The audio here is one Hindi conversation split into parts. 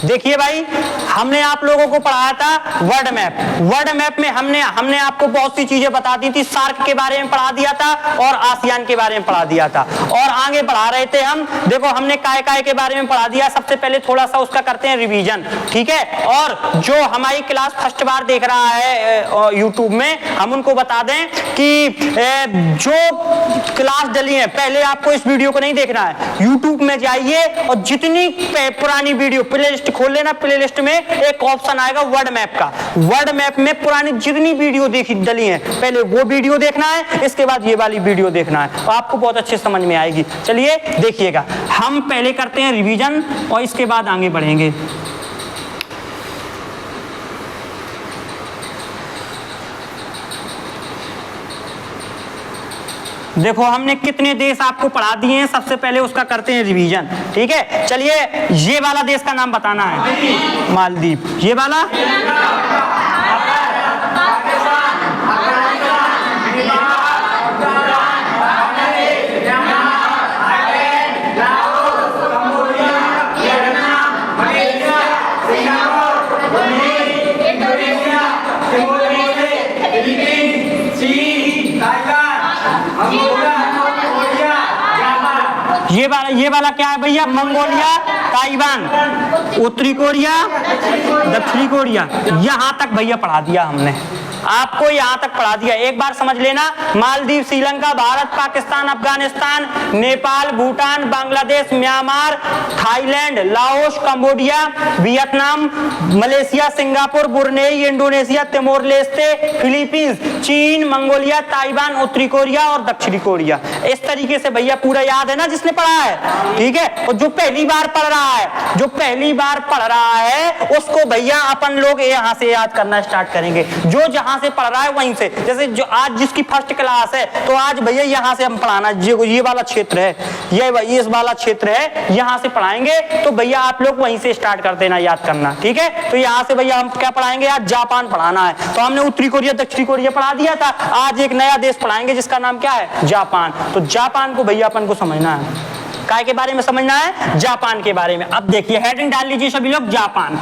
देखिए भाई, हमने आप लोगों को पढ़ाया था वर्ल्ड मैप। वर्ल्ड मैप में हमने आपको बहुत सी चीजें बता दी थी। सार्क के बारे में पढ़ा दिया था और आसियान के बारे में पढ़ा दिया था, और आगे बढ़ा रहे थे हम। देखो हमने काय के बारे में पढ़ा दिया। सबसे पहले थोड़ा सा उसका करते हैं रिवीजन, ठीक है। और जो हमारी क्लास फर्स्ट बार देख रहा है यूट्यूब में, हम उनको बता दें कि जो क्लास डली है, पहले आपको इस वीडियो को नहीं देखना है, यूट्यूब में जाइए और जितनी पुरानी वीडियो प्लेलिस्ट खोल लेना। प्लेलिस्ट में एक ऑप्शन आएगा वर्ल्ड मैप का। वर्ल्ड मैप में पुरानी जितनी वीडियो देखी डली है, पहले वो वीडियो देखना है, इसके बाद ये वाली वीडियो देखना है, तो आपको बहुत अच्छे समझ में आएगी। चलिए देखिएगा, हम पहले करते हैं रिवीजन और इसके बाद आगे बढ़ेंगे। देखो हमने कितने देश आपको पढ़ा दिए हैं, सबसे पहले उसका करते हैं रिवीजन, ठीक है। चलिए, ये वाला देश का नाम बताना है, मालदीव। ये वाला ये वाला क्या है भैया? मंगोलिया, ताइवान, उत्तरी कोरिया, दक्षिणी कोरिया। यहां तक भैया पढ़ा दिया हमने आपको, यहां तक पढ़ा दिया। एक बार समझ लेना, Maldives, Sri Lanka, Bharat, Pakistan, Afghanistan, Nepal, Bhutan, Bangladesh, Myanmar, Thailand, Laos, Cambodia, Vietnam, Malaysia, Singapore, Brunei, Indonesia, Timor Leste, Philippines, चीन, मंगोलिया, ताइवान, उत्तरी कोरिया और दक्षिणी कोरिया। इस तरीके से भैया पूरा याद है ना जिसने पढ़ा है, ठीक है। और जो पहली बार पढ़ रहा है, उसको भैया अपन लोग यहाँ से याद करना स्टार्ट करेंगे। जो जहां से पढ़ रहा है वहीं से, जैसे जो आज जिसकी फर्स्ट क्लास है, तो आज भैया यहाँ से हम पढ़ाना। ये वाला क्षेत्र है, ये इस वाला क्षेत्र है, यहाँ से पढ़ाएंगे। तो भैया आप लोग वहीं से स्टार्ट कर देना याद करना, ठीक है। तो यहाँ से भैया हम क्या पढ़ाएंगे? आज जापान पढ़ाना है। तो हमने उत्तरी कोरिया, दक्षिणी कोरिया पढ़ा दिया था। आज एक नया देश पढ़ाएंगे जिसका नाम क्या है? जापान। तो जापान को भैया अपन को समझना है। काय के बारे में समझना है? जापान के बारे में। अब देखिए हेडिंग डाल लीजिए सभी लोग, जापान।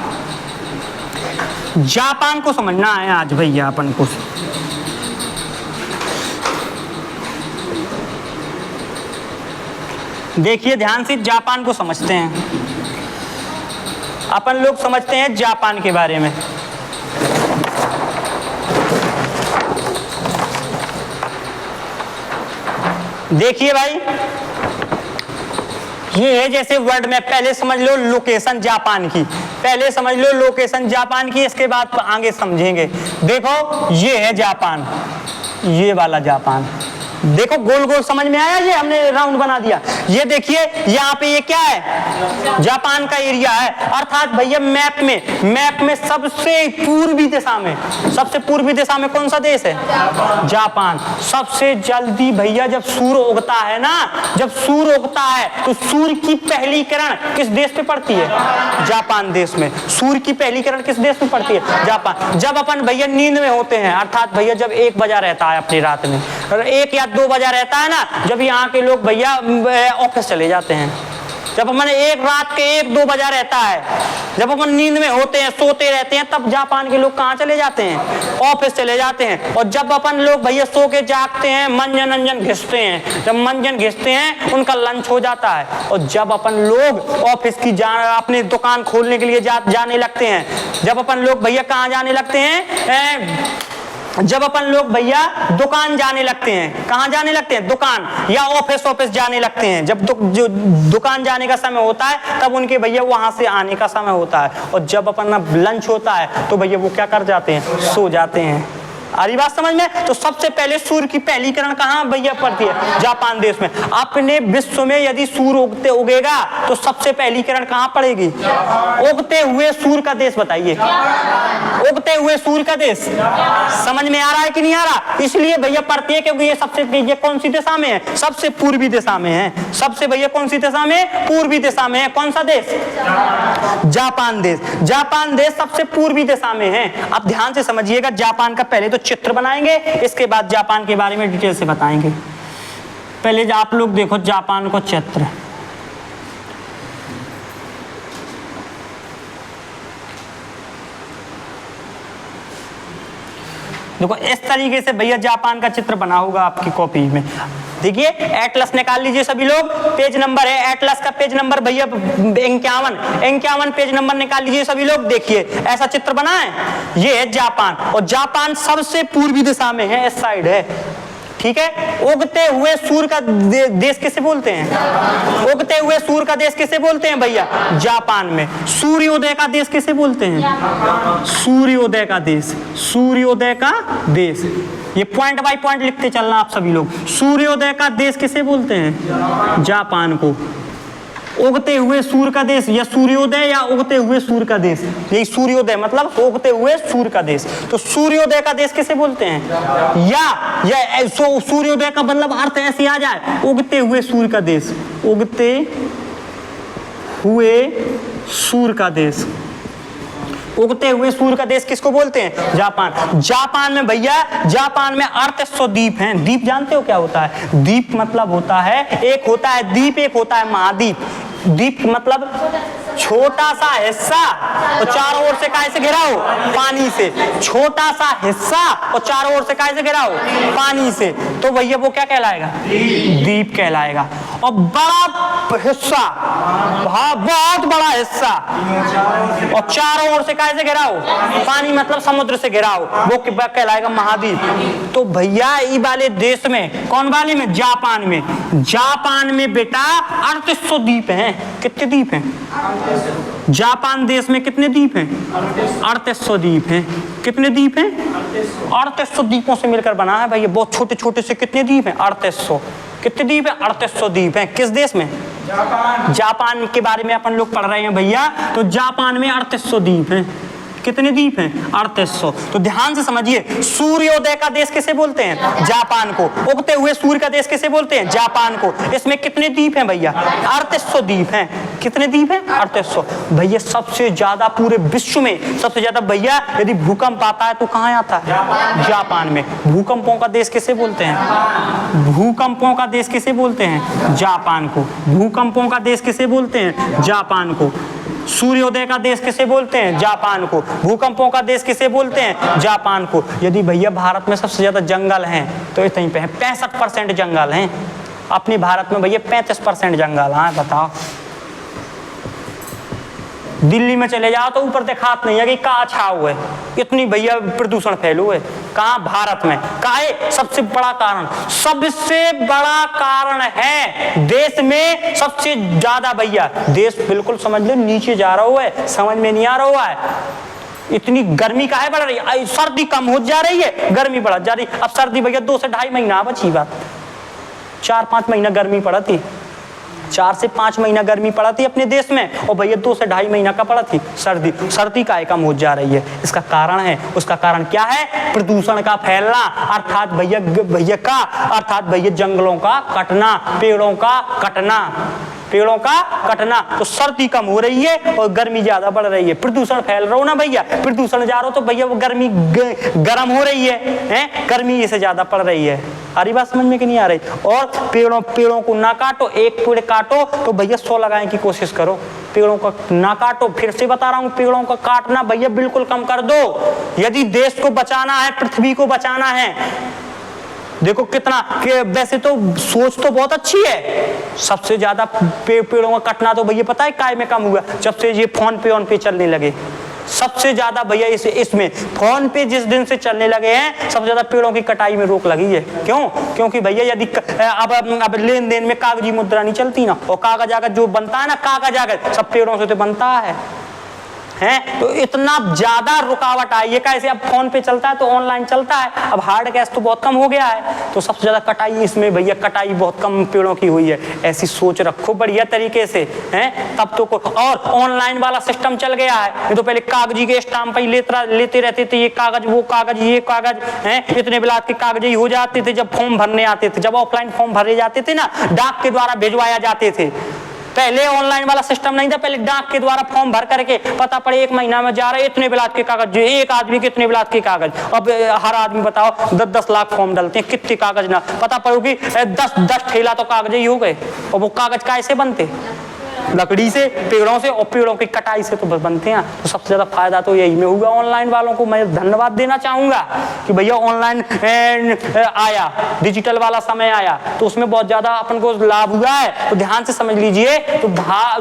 जापान को समझना है आज भैया अपन को। देखिए ध्यान से जापान को समझते हैं। अपन लोग समझते हैं जापान के बारे में। देखिए भाई, ये है जैसे वर्ल्ड मैप। पहले समझ लो लोकेशन जापान की, पहले समझ लो लोकेशन जापान की, इसके बाद आगे समझेंगे। देखो ये है जापान, ये वाला जापान। देखो गोल गोल समझ में आया? ये हमने राउंड बना दिया। ये देखिए यहाँ पे ये क्या है? जापान का एरिया है। अर्थात भैया मैप में सबसे पूर्वी दिशा में कौन सा देश है? जापान। सबसे जल्दी भैया जब सूर्य उगता है ना, जब सूर्य उगता है तो सूर्य की पहली किरण किस देश पे पड़ती है? जापान देश में। सूर्य की पहली किरण किस देश में पड़ती है? जापान। जब अपन भैया नींद में होते हैं, अर्थात भैया जब 1 बजा रहता है अपनी रात में, 1 या 2 बजा रहता है ना, जब यहाँ के लोग भैया ऑफिस चले जाते हैं, जब अपन रात के 1-2 बजा रहता है, जब अपन नींद में होते हैं, सोते रहते हैं, तब जापान के लोग कहाँ चले जाते हैं? ऑफिस चले जाते हैं। और जब अपन लोग भैया सो के जागते हैं, मंजन घिसते हैं, जब मंजन घिसते हैं उनका लंच हो जाता है। और जब अपन लोग ऑफिस की अपनी दुकान खोलने के लिए जाने लगते हैं, जब अपन लोग भैया कहाँ जाने लगते हैं? जब अपन लोग भैया दुकान जाने लगते हैं। कहाँ जाने लगते हैं? दुकान या ऑफिस जाने लगते हैं। जब जो दुकान जाने का समय होता है, तब उनके भैया वहां से आने का समय होता है। और जब अपन लंच होता है तो भैया वो क्या कर जाते हैं? सो जाते हैं। अरे बात समझ में? तो सबसे पहले सूर्य की पहली किरण कहाँ भैया पड़ती है? जापान देश में। अपने विश्व में यदि सूर्य उगेगा तो सबसे पहली किरण कहाँ पड़ेगी? उगते हुए सूर्य का देश बताइए। उगते हुए सूर्य का देश। समझ में आ रहा है कि नहीं आ रहा? इसलिए भैया पढ़ती है क्योंकि ये कौन सी दिशा में है? सबसे पूर्वी दिशा में है। सबसे भैया कौन सी दिशा में? पूर्वी दिशा में है। कौन सा देश? जापान देश। जापान देश सबसे पूर्वी दिशा में है। अब ध्यान से समझिएगा, जापान का पहले तो चित्र बनाएंगे, इसके बाद जापान के बारे में डिटेल से बताएंगे। पहले आप लोग देखो जापान को चित्र। देखो इस तरीके से भैया जापान का चित्र बना होगा आपकी कॉपी में। देखिए एटलस निकाल लीजिए सभी लोग, पेज नंबर है एटलस का, पेज नंबर भैया 51 पेज नंबर निकाल लीजिए सभी लोग। देखिए ऐसा चित्र बना है, ये है जापान, और जापान सबसे पूर्वी दिशा में है, इस साइड है, ठीक है। उगते हुए सूर्य का देश किसे बोलते हैं? उगते हुए सूर्य का देश किसे बोलते हैं भैया? जापान में। सूर्योदय का देश किसे बोलते हैं? सूर्योदय का देश, सूर्योदय का देश। ये पॉइंट बाय पॉइंट लिखते चलना आप सभी लोग। सूर्योदय का देश किसे बोलते हैं? जापान को। उगते हुए सूर्य का देश, या सूर्योदय या उगते हुए सूर्य का देश, यही सूर्योदय मतलब उगते हुए सूर्य का देश। तो सूर्योदय का देश किसे बोलते हैं? या सूर्योदय का मतलब अर्थ ऐसे आ जाए, उगते हुए सूर्य का देश, उगते हुए सूर्य का देश। उगते हुए सूर्य का देश किसको बोलते हैं? जापान। जापान में भैया, जापान में 3800 द्वीप हैं। द्वीप जानते हो क्या होता है? द्वीप मतलब होता है, एक होता है द्वीप, एक होता है महाद्वीप। द्वीप मतलब छोटा सा हिस्सा और चारों ओर से काहे से घिरा हो? पानी से। छोटा सा हिस्सा और चारों ओर से काहे से घिरा हो? पानी से। तो भैया वो क्या कहलाएगा? द्वीप कहलाएगा। और बड़ा हिस्सा, हाँ बहुत बड़ा हिस्सा, और चारों ओर से काहे से घिरा हो? पानी मतलब समुद्र से घिरा हो, वो कहलाएगा महाद्वीप। तो भैया ये वाले देश में, कौन वाले में? जापान में। जापान में बेटा 3800 द्वीप हैं। कितने द्वीप हैं? जापान देश में कितने द्वीप हैं? 3800 द्वीप हैं। कितने द्वीप हैं? 3800 द्वीपों से मिलकर बना है भैया। बहुत छोटे छोटे से कितने द्वीप हैं? 3800। कितने द्वीप हैं? 3800 द्वीप हैं। किस देश में? जापान। जापान के बारे में अपन लोग पढ़ रहे हैं भैया। तो जापान में 3800 द्वीप हैं। कितने द्वीप हैं? 3800। तो ध्यान से समझिए, सूर्योदय का देश किसे बोलते हैं? जापान को। उगते हुए सूर्य का देश किसे बोलते हैं? जापान को। इसमें कितने द्वीप हैं भैया? 3800 द्वीप हैं। कितने द्वीप हैं? 3800। भैया सबसे ज्यादा पूरे विश्व में सबसे ज्यादा भैया यदि भूकंप आता है तो कहाँ आता है? जापान में। भूकंपों का देश किसे बोलते हैं? भूकंपों का देश किसे बोलते हैं? जापान को। भूकंपों का देश किसे बोलते हैं? जापान को। सूर्योदय का देश किसे बोलते हैं? जापान को। भूकंपों का देश किसे बोलते हैं? जापान को। यदि भैया भारत में सबसे ज्यादा जंगल हैं तो इतनी पे है, 65% जंगल हैं अपने भारत में भैया। 35% जंगल। हाँ बताओ, दिल्ली में चले जाओ तो ऊपर दिखात नहीं है कि कहाँ छाव हुए, इतनी भैया प्रदूषण फैलू है। कहाँ? भारत में। काहे? सबसे बड़ा कारण, सबसे बड़ा कारण है देश में सबसे ज्यादा भैया, देश बिल्कुल समझ लो नीचे जा रहा है, समझ में नहीं आ रहा है। इतनी गर्मी काहे बढ़ रही है? सर्दी कम हो जा रही है, गर्मी बढ़ जा रही। अब सर्दी भैया 2 से 2.5 महीना बची बात, 4-5 महीना गर्मी पड़ा थी, 4 से 5 महीना गर्मी पड़ा थी अपने देश में, और भैया 2 से 2.5 महीना का पड़ा थी सर्दी। सर्दी का कम हो जा रही है। इसका कारण है, उसका कारण क्या है? प्रदूषण का फैलना, अर्थात भैया जंगलों का कटना, पेड़ों का कटना। तो सर्दी कम हो रही है और गर्मी ज्यादा बढ़ रही है। प्रदूषण फैल रहा हो ना भैया, प्रदूषण जा रहा हो तो भैया वो गर्मी गर्म हो रही है, गर्मी इससे ज्यादा पड़ रही है। अरे बात समझ में कि नहीं आ रही? और पेड़ों को ना काटो, एक पेड़ काटो तो भैया 100 लगाने की कोशिश करो। पेड़ों का ना काटो, फिर से बता रहा हूं, पेड़ों का काटना भैया बिल्कुल कम कर दो। यदि देश को बचाना है, पृथ्वी को बचाना है, देखो कितना कि वैसे तो सोच तो बहुत अच्छी है। सबसे ज्यादा पेड़ों का कटना तो भैया पता है काय में कम हुआ? जब से ये फोन पे चलने लगे, सबसे ज्यादा भैया इसमें फोन पे जिस दिन से चलने लगे हैं, सबसे ज्यादा पेड़ों की कटाई में रोक लगी है। क्यों? क्योंकि भैया यदि अब लेन देन में कागजी मुद्रा नहीं चलती ना, और कागज जो बनता है ना, कागज सब पेड़ों से तो बनता है। तो इतना ज्यादा रुकावट आई है। कैसे? अब फोन पे चलता है तो ऑनलाइन चलता है, अब हार्ड कैश तो बहुत कम हो गया है, तो सबसे ज्यादा कटाई इसमें भैया, कटाई बहुत कम पेड़ों की हुई है। ऐसी सोच रखो बढ़िया तरीके से, तब तो और ऑनलाइन वाला सिस्टम चल गया है। ये तो पहले कागजी के स्टाम्प ही लेते रहते थे, ये कागज वो कागज ये कागज, इतने बिलात के कागज ही हो जाते थे जब फॉर्म भरने आते थे, जब ऑफलाइन फॉर्म भरे जाते थे ना, डाक के द्वारा भिजवाया जाते थे। पहले ऑनलाइन वाला सिस्टम नहीं था, पहले डाक के द्वारा फॉर्म भर करके पता पड़े 1 महीना में जा रहे इतने बिलात के कागज, एक आदमी के इतने बिलात के कागज। अब हर आदमी बताओ 10-10 लाख फॉर्म डालते हैं, कितने कागज ना पता पड़ोगी, 10 ठेला तो कागज ही हो गए। और वो कागज कैसे बनते? लकड़ी से, पेड़ों से, और पेड़ों की कटाई से तो बनते हैं। तो सबसे ज्यादा फायदा तो यही में हुआ। ऑनलाइन वालों को मैं धन्यवाद देना चाहूंगा कि भैया ऑनलाइन आया, डिजिटल वाला समय आया, तो उसमें बहुत ज्यादा अपन को लाभ हुआ है। तो ध्यान से समझ लीजिए, तो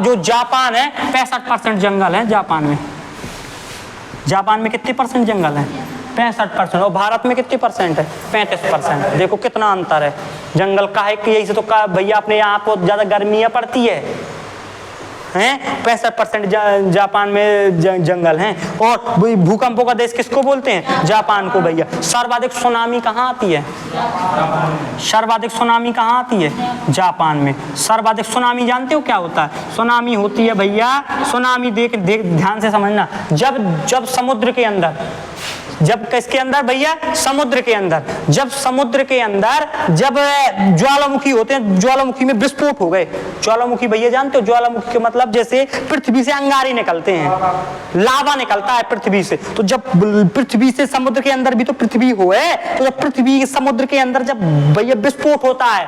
जो जापान है 65% जंगल है जापान में। जापान में कितने परसेंट जंगल है? 65%। और भारत में कितने परसेंट है? 35%। देखो कितना अंतर है। जंगल का है कि यही से तो भैया अपने यहाँ तो ज्यादा गर्मियाँ पड़ती है, हैं? 65% जापान में जंगल हैं। और भूकंपों का देश किसको बोलते हैं? जापान को भैया। सर्वाधिक सुनामी कहाँ आती है? सर्वाधिक सुनामी कहाँ आती है? जापान में। सर्वाधिक सुनामी जानते हो क्या होता है? सुनामी होती है भैया, सुनामी देख ध्यान से समझना, जब समुद्र के अंदर, जब किसके अंदर भैया? समुद्र के अंदर। जब समुद्र के अंदर जब ज्वालामुखी होते हैं, ज्वालामुखी में विस्फोट हो गए। ज्वालामुखी भैया जानते हो? ज्वालामुखी के मतलब जैसे पृथ्वी से अंगारे निकलते हैं, लावा निकलता है पृथ्वी से। तो जब पृथ्वी से समुद्र के अंदर भी तो पृथ्वी है, तो जब पृथ्वी समुद्र के अंदर जब भैया विस्फोट होता है,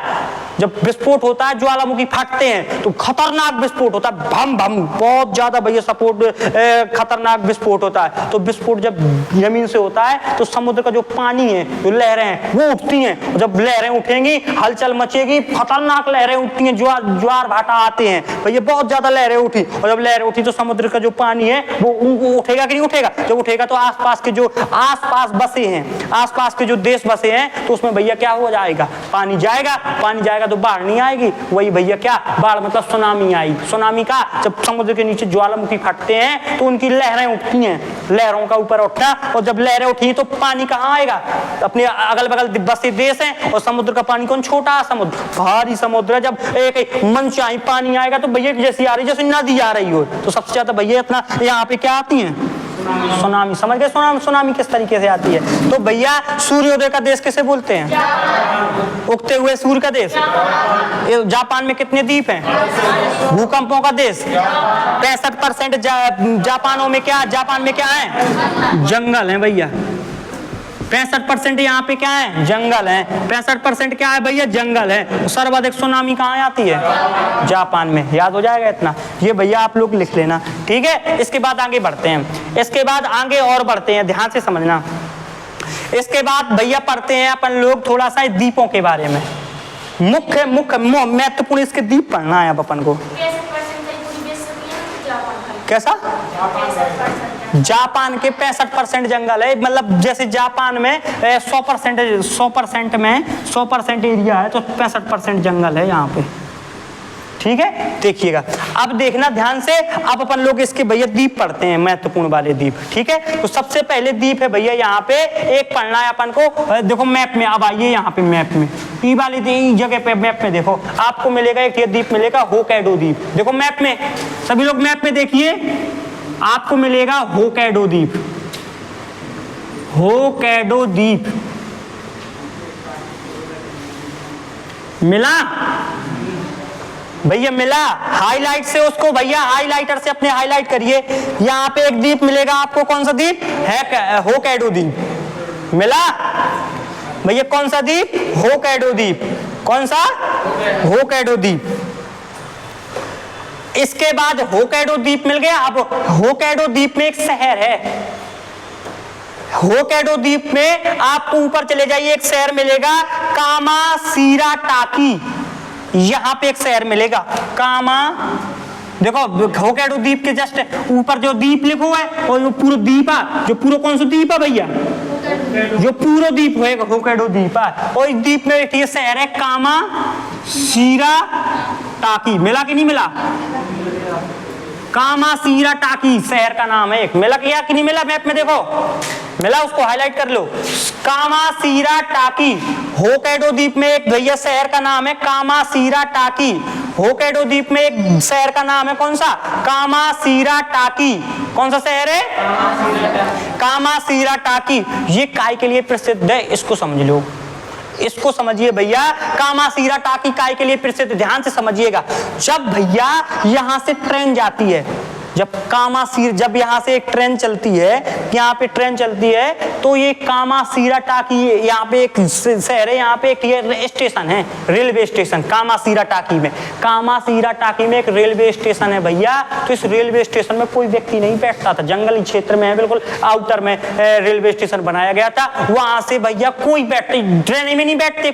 जब विस्फोट होता है, ज्वालामुखी फटते हैं, तो खतरनाक विस्फोट होता है, भम भम, बहुत ज्यादा भैया खतरनाक विस्फोट होता है। तो विस्फोट जब जमीन से होता है तो समुद्र का जो पानी है, जो लहरें हैं, वो उठती हैं। और जब लहरें उठेंगी, हलचल मचेगी, खतरनाक लहरें उठती हैं, ज्वार भाटा आते हैं भैया, बहुत ज्यादा लहरें उठी। और जब लहरें उठी तो समुद्र का जो पानी है वो उठेगा कि नहीं उठेगा? जब उठेगा तो आसपास के जो आसपास बसे हैं, आसपास के जो देश बसे हैं, तो उसमें भैया क्या हो जाएगा? पानी जाएगा। पानी जाएगा तो बाढ़ नहीं आएगी। वही भैया क्या? बाढ़ मतलब सुनामी आई। सुनामी का जब समुद्र के नीचे ज्वालामुखी फटते हैं तो उनकी लहरें उठती हैं, लहरों का ऊपर उठना। और जब लहरें उठी तो पानी कहाँ आएगा? अपने अगल बगल बसे देश हैं, और समुद्र का पानी कौन? छोटा समुद्र, भारी समुद्र है। जब एक मनचाही पानी आएगा तो भैया जैसी आ रही, जैसे नदी आ रही हो, तो सबसे ज्यादा भैया अपना यहाँ पे क्या आती है? सुनामी। समझ गए? सुनामी किस तरीके से आती है? तो भैया सूर्योदय का देश किसे बोलते हैं? उगते हुए सूर्य का देश। जापान में कितने द्वीप हैं? भूकंपों का देश। 65% जापान में क्या है? जंगल है भैया। 65% यहाँ पे क्या है? जंगल है। 65% क्या है भैया? जंगल है। सर्वाधिक सुनामी कहाँ आती है? जापान में। याद हो जाएगा इतना, ये भैया आप लोग लिख लेना, ठीक है। इसके बाद आगे बढ़ते हैं, इसके बाद आगे और बढ़ते हैं, ध्यान से समझना। इसके बाद भैया पढ़ते हैं अपन लोग थोड़ा सा द्वीपों के बारे में। मुख्य महत्वपूर्ण इसके द्वीप पढ़ना है अब अपन को। कैसा? जापान के 65% जंगल है। मतलब जैसे जापान में 100% एरिया है, तो 65% जंगल है यहाँ पे, ठीक है। देखिएगा, अब देखना ध्यान से। अब अपन लोग इसके भैया द्वीप पढ़ते हैं, महत्वपूर्ण वाले द्वीप, ठीक है। तो सबसे पहले द्वीप है भैया यहाँ पे एक पढ़ना है अपन को। देखो मैप में, अब आइए यहाँ पे मैप में, ई वाली जगह पे मैप में देखो, आपको मिलेगा एक ये द्वीप मिलेगा, होकैडो द्वीप। देखो मैप में, सभी लोग मैप में देखिए, आपको मिलेगा होकैडो द्वीप। होकैडो द्वीप मिला भैया? मिला। हाईलाइट से उसको भैया, हाईलाइटर से अपने हाईलाइट करिए। यहाँ पे एक द्वीप मिलेगा आपको। कौन सा द्वीप है? होकैडो द्वीप मिला भैया। कौन सा द्वीप? होकैडो द्वीप। कौन सा? होकैडो द्वीप। इसके बाद होकैडो द्वीप मिल गया। अब होकैडो द्वीप में एक शहर है। होकैडो द्वीप में आपको ऊपर चले जाइए, एक शहर मिलेगा कामाशिराटाकी। यहां पे एक शहर मिलेगा कामा। देखो होकैडो द्वीप के जस्ट ऊपर जो द्वीप लिखो है, और जो पूरा द्वीप है, जो पूरा कौन सा द्वीप है भैया? जो पूरा द्वीप है होकैडो द्वीप है। और इस द्वीप में एक शहर है कामाशिराटाकी। मिला कि नहीं मिला? कामाशिराटाकी शहर का नाम है एक। मिला क्या कि नहीं मिला? मैप में देखो मिला, उसको हाईलाइट कर लो। कामाशिराटाकी। होकैडो द्वीप में एक भैया शहर का नाम है कामाशिराटाकी। होकैडो द्वीप में एक शहर का नाम है कौन सा? कामाशिराटाकी। कौन सा शहर है? कामाशिराटाकी। ये काय के लिए प्रसिद्ध है? इसको समझ लो, इसको समझिए भैया। कामाशिराटाकी काय के लिए प्रसिद्ध? ध्यान से समझिएगा। जब भैया यहां से ट्रेन जाती है, जब यहाँ से एक ट्रेन चलती है, यहाँ पे ट्रेन चलती है, तो ये कामासीरा टाकी, यहाँ पे एक शहर है, यहाँ पे एक ये स्टेशन है, रेलवे स्टेशन कामासीरा टाकी में। कामासीरा टाकी में एक रेलवे स्टेशन है भैया। तो इस रेलवे स्टेशन में कोई व्यक्ति नहीं बैठता था, जंगली क्षेत्र में है, बिल्कुल आउटर में रेलवे स्टेशन बनाया गया था। वहां से भैया कोई बैठते, ट्रेन में नहीं बैठते,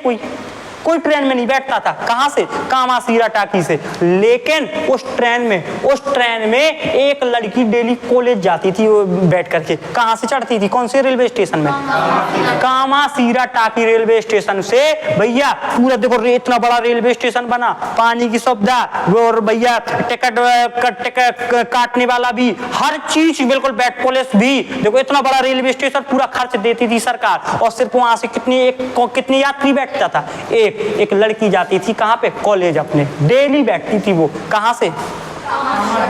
कोई ट्रेन में नहीं बैठता था। कहां से? कामासीरा टाकी से। लेकिन उस ट्रेन में एक लड़की डेली कॉलेज जाती थी वो बैठ करके। कहां से चढ़ती थी? कौन से रेलवे स्टेशन में? कामासीरा टाकी रेलवे स्टेशन से भैया। पूरा देखो इतना बड़ा रेलवे स्टेशन बना, पानी की सुविधा और भैया टिकट काटने वाला भी, हर चीज बिल्कुल, बैठ पुलिस भी। देखो इतना बड़ा रेलवे स्टेशन, पूरा खर्च देती थी सरकार। और सिर्फ वहां से कितने यात्री बैठता था? एक लड़की जाती थी कहाँ पे? कॉलेज अपने, डेली बैठती थी वो। कहाँ से?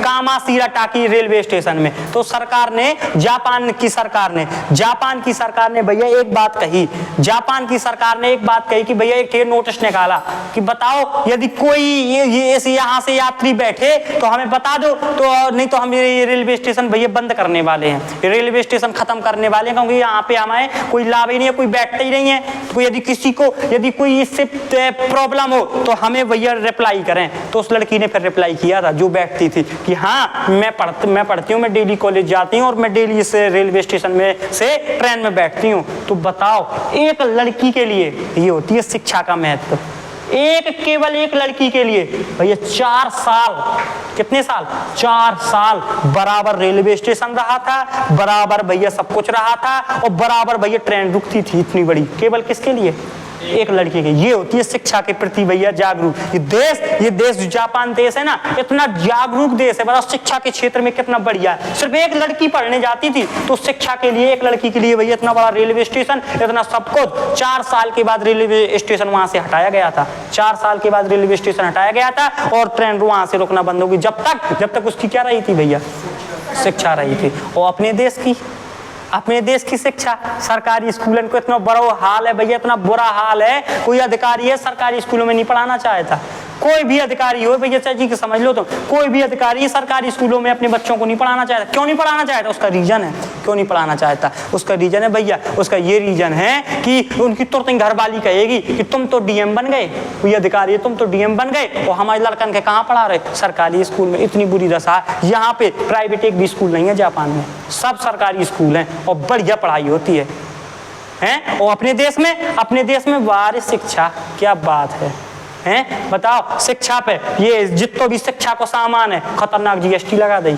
कामासीरा टाकी रेलवे स्टेशन में। तो सरकार ने, जापान की सरकार ने भैया एक बात कही, जापान की सरकार ने एक बात कही कि भैया एक नोटिस निकाला कि बताओ यदि कोई यहाँ से यात्री बैठे तो हमें बता दो, तो नहीं तो हम ये रेलवे स्टेशन भैया बंद करने वाले हैं, रेलवे स्टेशन खत्म करने वाले हैं, क्योंकि यहाँ पे हमें कोई लाभ ही नहीं है, कोई बैठता ही नहीं है। तो यदि कोई इससे प्रॉब्लम हो तो हमें भैया रिप्लाई करें। तो उस लड़की ने फिर रिप्लाई किया था जो बैठती थी कि हाँ मैं पढ़ती हूँ, मैं डेली कॉलेज जाती हूँ और मैं डेली इस रेलवे स्टेशन में से ट्रेन में बैठती हूँ। तो बताओ एक लड़की के लिए ये होती है शिक्षा का महत्व। केवल एक लड़की के लिए भैया 4 साल, कितने साल? 4 साल बराबर रेलवे स्टेशन रहा था, बराबर भैया सब कुछ रहा था, और बराबर भैया ट्रेन रुकती थी इतनी बड़ी, केवल किसके लिए? एक लड़के के। ये होती है शिक्षा के प्रति भैया जागरूक। ये देश जापान देश है ना, इतना जागरूक देश है, बड़ा शिक्षा के क्षेत्र में कितना बढ़िया है। सिर्फ एक लड़की पढ़ने जाती थी तो शिक्षा के लिए, एक लड़की के लिए भैया इतना बड़ा रेलवे स्टेशन, इतना सब कुछ। 4 साल के बाद रेलवे स्टेशन वहां से हटाया गया था, 4 साल के बाद रेलवे स्टेशन हटाया गया था और ट्रेन वहां से रुकना बंद हो गई। जब तक उसकी क्या रही थी भैया? शिक्षा रही थी। और अपने देश की शिक्षा, सरकारी स्कूलों को इतना बड़ा हाल है भैया, इतना बुरा हाल है। कोई अधिकारी है सरकारी स्कूलों में नहीं पढ़ाना चाहता, कोई भी अधिकारी हो भैया, चाची के समझ लो तुम, कोई भी अधिकारी सरकारी स्कूलों में अपने बच्चों को नहीं पढ़ाना चाहता। क्यों नहीं पढ़ाना चाहता? उसका रीजन है, क्यों नहीं पढ़ाना चाहता? उसका रीजन है भैया, उसका ये रीजन है कि उनकी तुरंत घरवाली कहेगी कि तुम तो डीएम बन गए, कोई अधिकारी तुम तो डीएम बन गए और हमारे लड़कन के कहाँ पढ़ा रहे? सरकारी स्कूल में। इतनी बुरी दशा। यहाँ पे प्राइवेट एक भी स्कूल नहीं है जापान में, सब सरकारी स्कूल हैं और बढ़िया पढ़ाई होती है। और अपने देश में वारिस शिक्षा, क्या बात है हैं? बताओ शिक्षा पे ये जितना भी शिक्षा को सामान है खतरनाक जीएसटी लगा दी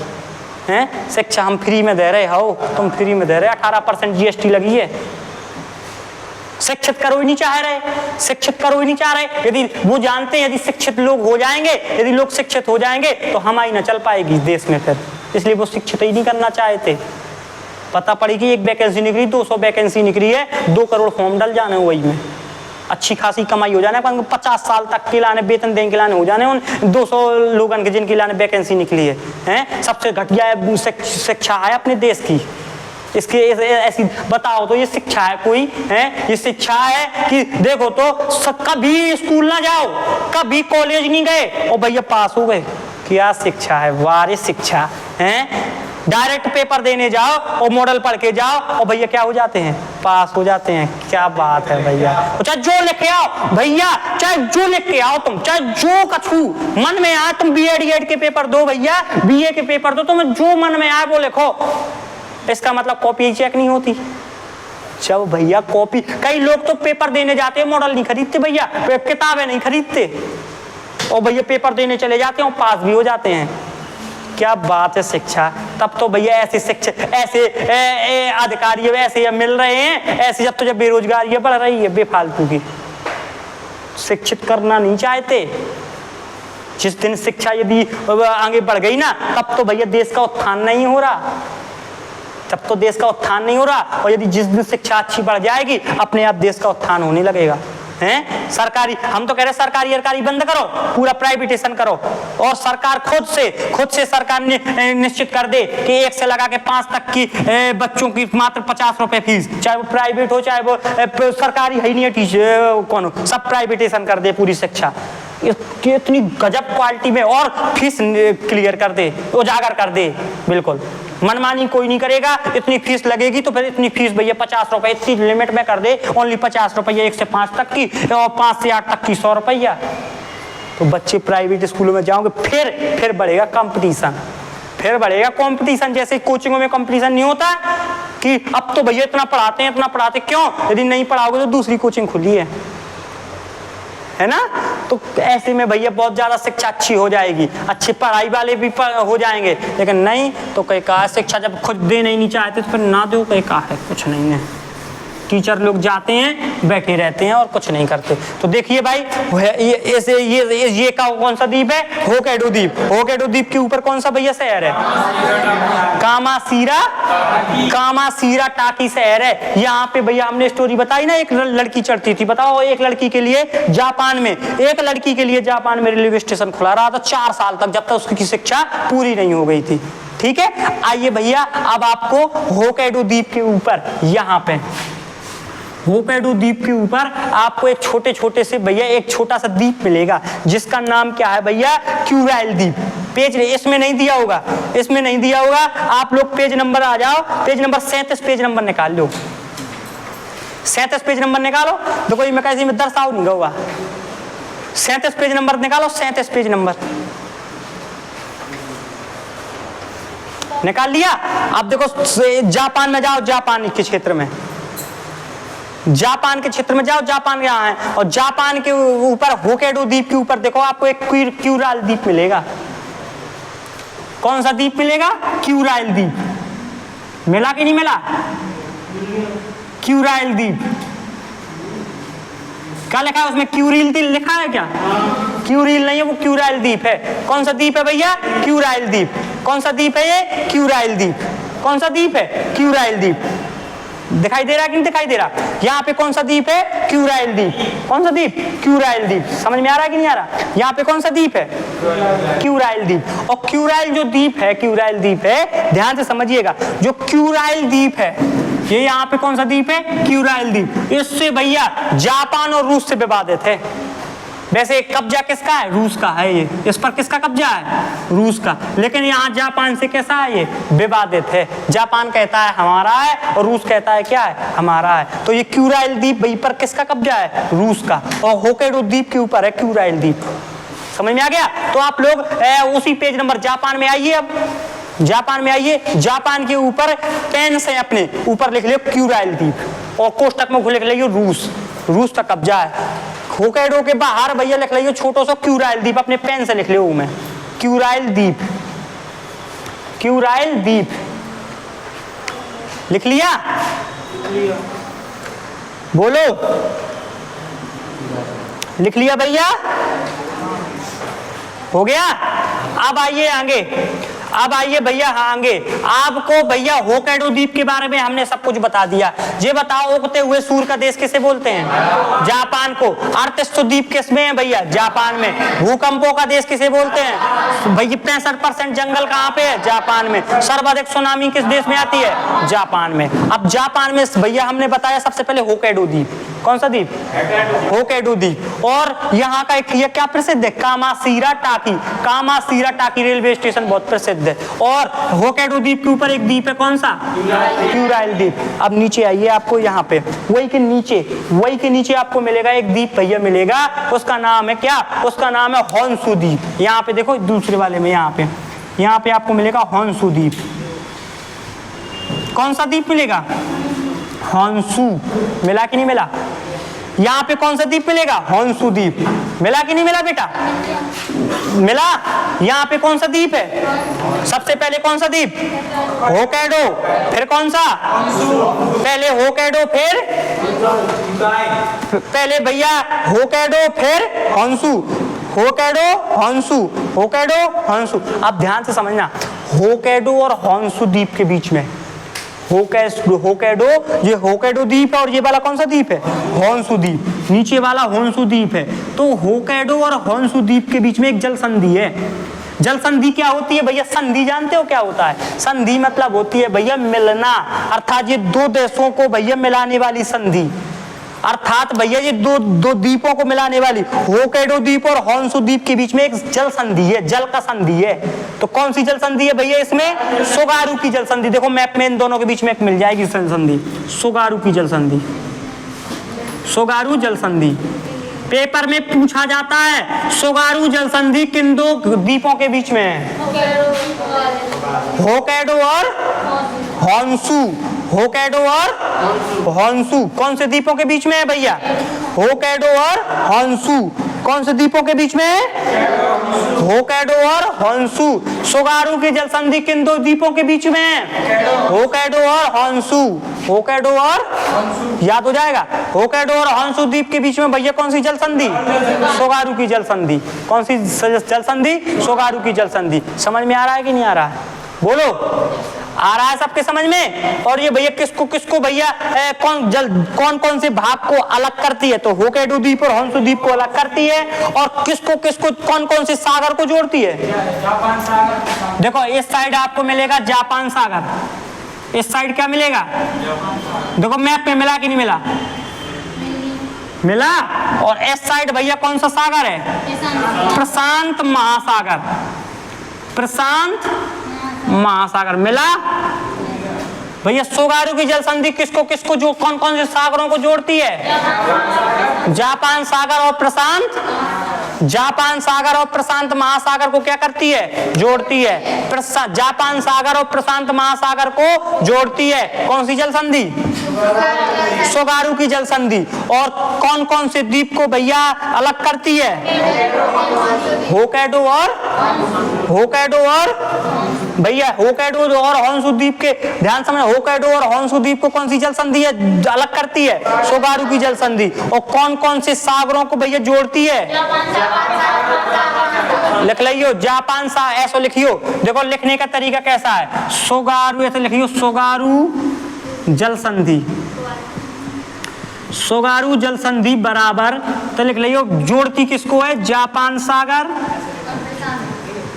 हैं। शिक्षा हम फ्री में दे रहे हो, तुम फ्री में दे रहे, 18% जीएसटी लगी है। शिक्षित करो ही नहीं चाह रहे। यदि वो जानते हैं यदि शिक्षित लोग हो जाएंगे, यदि लोग शिक्षित हो जाएंगे तो हमारी ना चल पाएगी देश में फिर, इसलिए वो शिक्षित ही नहीं करना चाहते। पता पड़ी कि एक वैकेंसी निकली, 200 वैकेंसी निकली है, 2 करोड़ फॉर्म डल जाने वही में, अच्छी खासी कमाई हो जाने, 50 साल तक के लाने वेतन देने के लाने हो जाने उन 200 लोगों के जिनके लाने वैकेंसी निकली है। सबसे घटिया शिक्षा है अपने देश की। इसके ऐसी बताओ तो ये शिक्षा है कोई है? ये शिक्षा है कि देखो तो कभी स्कूल ना जाओ, कभी कॉलेज नहीं गए और भैया पास हो गए। क्या शिक्षा है? वारिस शिक्षा है। डायरेक्ट पेपर देने जाओ और मॉडल पढ़ के जाओ और भैया क्या हो जाते हैं? पास हो जाते हैं। क्या बात है भैया। चाहे जो लेके आओ भैया, चाहे जो लेके आओ तुम, चाहे जो कछु मन में आए, तुम बीएड के पेपर दो भैया, बीए के पेपर दो, तुम्हें जो मन में आए वो लिखो। इसका मतलब कॉपी चेक नहीं होती। जब भैया कॉपी, कई लोग तो पेपर देने जाते हैं मॉडल नहीं खरीदते भैया, किताबें नहीं खरीदते और भैया पेपर देने चले जाते हैं और पास भी हो जाते हैं। क्या बात है शिक्षा। तब तो भैया ऐसे शिक्षक, ऐसे अधिकारी ऐसे मिल रहे हैं, ऐसे जब बेरोजगारी बढ़ रही है बेफालतू की। शिक्षित करना नहीं चाहते। जिस दिन शिक्षा यदि आगे बढ़ गई ना, तब तो भैया देश का उत्थान नहीं हो रहा, और यदि जिस दिन शिक्षा अच्छी बढ़ जाएगी अपने आप देश का उत्थान होने लगेगा। हैं? सरकारी, हम तो कह रहे सरकारी बंद करो, पूरा प्राइवेटाइजेशन करो और सरकार खुद से सरकार ने निश्चित कर दे कि 1 से लगा के 5 तक की बच्चों की मात्र 50 रुपए फीस, चाहे वो प्राइवेट हो चाहे वो सरकारी है नहीं है, टीचर कौन हो, सब प्राइवेटाइजेशन कर दे पूरी शिक्षा। इतनी गजब क्वालिटी में, और फीस क्लियर कर दे, उजागर कर दे, बिल्कुल मनमानी कोई नहीं करेगा। इतनी फीस लगेगी तो फिर इतनी फीस भैया 50 रुपए, इतनी लिमिट में कर दे, ओनली 50 रुपया 1 से 5 तक की, और 5 से 8 तक की 100 रुपया। तो बच्चे प्राइवेट स्कूलों में जाओगे, फिर बढ़ेगा कंपटीशन, फिर बढ़ेगा कंपटीशन। जैसे कोचिंगों में कंपटीशन नहीं होता कि अब तो भैया इतना पढ़ाते हैं, इतना पढ़ाते, क्यों? यदि नहीं पढ़ाओगे तो दूसरी कोचिंग खुली है ना। तो ऐसे में भैया बहुत ज्यादा शिक्षा अच्छी हो जाएगी, अच्छी पढ़ाई वाले भी हो जाएंगे। लेकिन नहीं तो कहीं कहा शिक्षा जब खुद देना ही नहीं चाहते तो फिर ना दो, कहीं कहा है कुछ नहीं है। टीचर लोग जाते हैं, बैठे रहते हैं और कुछ नहीं करते। तो देखिए भाई, ये कौन सा द्वीप है? होकैडो द्वीप। होकैडो द्वीप के ऊपर कौन सा भैया शहर है? कामाशीरा टाकी शहर है। यहाँ पे भैया हमने स्टोरी बताई ना, एक लड़की चढ़ती थी। बताओ, एक लड़की के लिए जापान में रेलवे स्टेशन खुला रहा था 4 साल तक, जब तक उसकी शिक्षा पूरी नहीं हो गई थी। ठीक है, आइए भैया अब आपको होकैडो द्वीप के ऊपर, यहाँ पे होकैडो द्वीप के ऊपर आपको एक छोटे से भैया एक छोटा सा द्वीप मिलेगा, जिसका नाम क्या है भैया? क्यूराइल द्वीप। पेज इसमें नहीं दिया होगा, इसमें नहीं दिया होगा। आप लोग पेज नंबर आ जाओ, पेज नंबर 37 पेज नंबर निकाल लो, 37 पेज नंबर निकालो। देखो ये मैं कैसे में दर्शाओ नहीं होगा, 37 पेज नंबर निकालो, 37 पेज नंबर निकाल लिया। अब देखो जापान में जाओ, जापान के क्षेत्र में, जापान के क्षेत्र में जाओ, जापान यहाँ है, और जापान के ऊपर होकैडो द्वीप के ऊपर देखो आपको एक क्यूराइल द्वीप मिलेगा। कौन सा द्वीप मिलेगा? क्यूराइल द्वीप। मिला कि नहीं मिला? क्यूराइल द्वीप। क्या लिखा है उसमें? क्यूरिल द्वीप लिखा है क्या? क्यूरिल नहीं है, वो क्यूराइल द्वीप है। कौन सा द्वीप है भैया? क्यूराइल द्वीप। कौन सा द्वीप है ये? क्यूराइल द्वीप। कौन सा द्वीप है? क्यूराइल द्वीप। दिखाई दे रहा कि नहीं दिखाई दे रहा? यहाँ पे कौन सा द्वीप है? क्यूराइल द्वीप। कौन सा द्वीप? क्यूराइल द्वीप। समझ में आ रहा है कि नहीं आ रहा? यहाँ पे कौन सा द्वीप है? क्यूराइल द्वीप। और क्यूराइल जो द्वीप है, क्यूराइल द्वीप है, ध्यान से समझिएगा, जो क्यूराइल द्वीप है, ये यहाँ पे कौन सा द्वीप है? क्यूराइल द्वीप। इससे भैया जापान और रूस से विवादित है। वैसे कब्जा किसका है? रूस का है ये। इस पर किसका कब्जा है? रूस का। लेकिन यहाँ जापान से कैसा है? ये विवादित है। जापान कहता है हमारा है, और रूस कहता है क्या है? हमारा है। तो ये क्यूराइल द्वीप भाई पर किसका कब्जा है? रूस का। और होकैडो द्वीप के ऊपर है क्यूराइल द्वीप। समझ में आ गया? तो आप लोग उसी पेज नंबर जापान में आइए। अब जापान में आइए, जापान के ऊपर पेन से अपने ऊपर लिख लियो क्यूराइल द्वीप, और कोष्टक में लिख लियो रूस। रूस का कब्जा है। होकैडो के बाहर भैया लिख लियो छोटो सा क्यूराइल द्वीप, अपने पेन से लिख लियो में क्यूराइल द्वीप। क्यूराइल द्वीप लिख लिया? बोलो, लिख लिया भैया? हो गया? अब आइए आगे, अब आइए भैया आगे। आपको भैया होकैडो द्वीप के बारे में हमने सब कुछ बता दिया। ये बताओ, उगते हुए सूर्य का देश किसे बोलते हैं? जापान को। अर्धस्थ द्वीप किसमें है भैया? जापान में। भूकंपों का देश किसे बोलते हैं भैया? 65% जंगल कहाँ पे है? जापान में। सर्वाधिक सुनामी किस देश में आती है? जापान में। अब जापान में भैया हमने बताया सबसे पहले होकैडो द्वीप। कौन सा द्वीप? होकैडो द्वीप। और यहाँ का एक क्या प्रसिद्ध है? कामाशीरा टाकी। कामाशीरा टाकी रेलवे स्टेशन बहुत प्रसिद्ध है। और होकैडो द्वीप के ऊपर एक द्वीप है, कौन सा? क्यूराइल द्वीप। अब नीचे आइए, आपको यहाँ पे वही के नीचे आपको मिलेगा एक द्वीप भैया मिलेगा। उसका नाम है क्या? उसका नाम है होन्शु द्वीप। यहाँ पे देखो दूसरे वाले में, यहाँ पे आपको मिलेगा होन्शु द्वीप। कौन सा द्वीप मिलेगा? होन्शु। मिला कि नहीं मिला? यहाँ पे कौन सा द्वीप मिलेगा? होन्शु द्वीप। मिला कि नहीं मिला बेटा? मिला। यहाँ पे कौन सा द्वीप है? सबसे पहले कौन सा द्वीप? होकैडो। फिर कौन सा? पहले होकैडो, फिर पहले भैया होकैडो, फिर Honshu. Hokkaido, Honshu, Hokkaido, Honshu. अब ध्यान से समझना, होकैडो और होन्शु द्वीप के बीच में होकैडो, ये होकैडो द्वीप है, और ये वाला कौन सा द्वीप है? होन्शु द्वीप। नीचे वाला होन्शु द्वीप है। तो होकैडो और होन्शु द्वीप के बीच में एक जल संधि है। जल संधि क्या होती है भैया? संधि जानते हो क्या होता है? संधि मतलब होती है भैया मिलना, अर्थात ये दो देशों को भैया मिलाने वाली संधि। अर्थात भैया ये दो द्वीपों को मिलाने वाली होकैडो द्वीप और होन्शु द्वीप के बीच में एक जल संधि है, जल का संधि है। तो कौन सी जल संधि है भैया इसमें? सोगारू की जल संधि। देखो मैप में इन दोनों के बीच में एक मिल जाएगी जल संधि, सोगारू की जल संधि, सोगारू जल संधि। पेपर में पूछा जाता है सोगारू जल संधि किन दो द्वीपों के बीच में है? होकैडो और होन्शु, होकैडो और होन्शु। कौन से द्वीपों के बीच में है भैया? होकैडो और होन्शु। कौन से द्वीपों के बीच में है? होकैडो और होन्शु। सोगारू की जल संधि किन दो द्वीपों के बीच में है? होकैडो और होन्शु, होकैडो और याद हो जाएगा। होकैडो और होन्शु द्वीप के बीच में भैया कौन सी जल संधि? सोगारू की जल संधि। कौन सी जल संधि? सोगारू की जल संधि। समझ में आ रहा है कि नहीं आ रहा है? बोलो, आ रहा है सबके समझ में? और ये भैया किसको किसको भैया कौन कौन से भाग को अलग करती है? तो होकैडो द्वीप और होन्शु द्वीप को अलग करती है। और किसको किसको कौन कौन से सागर को जोड़ती है? जापान सागर। देखो इस साइड आपको मिलेगा जापान सागर, इस साइड क्या मिलेगा? देखो मैप पे मिला कि नहीं मिला? मिला। और इस साइड भैया कौन सा सागर है? प्रशांत महासागर, प्रशांत महासागर मिला। भैया सोगारू की जल संधि किसको किसको जो कौन कौन से सागरों को जोड़ती है? जापान सागर और प्रशांत, जापान सागर और प्रशांत महासागर को क्या करती है? जोड़ती है। जापान सागर और प्रशांत महासागर को जोड़ती है कौन सी जल संधि? सोगारू की जल संधि। और कौन कौन से द्वीप को भैया अलग करती है? होकैडो और भैया होकैडो और होन्शु द्वीप के ध्यान समझ, होकैडो और होन्शु द्वीप को कौन सी जल संधि है अलग करती है? सोगारू की जल संधि। और कौन कौन से सागरों को भैया जोड़ती है? लिख लियो जापान सा, ऐसा लिखियो। देखो लिखने का तरीका कैसा है? सोगारू ऐसे लिखियो, सोगारू जल संधि, सोगारू जल संधि बराबर तो लिख लियो जोड़ती किसको है? जापान सागर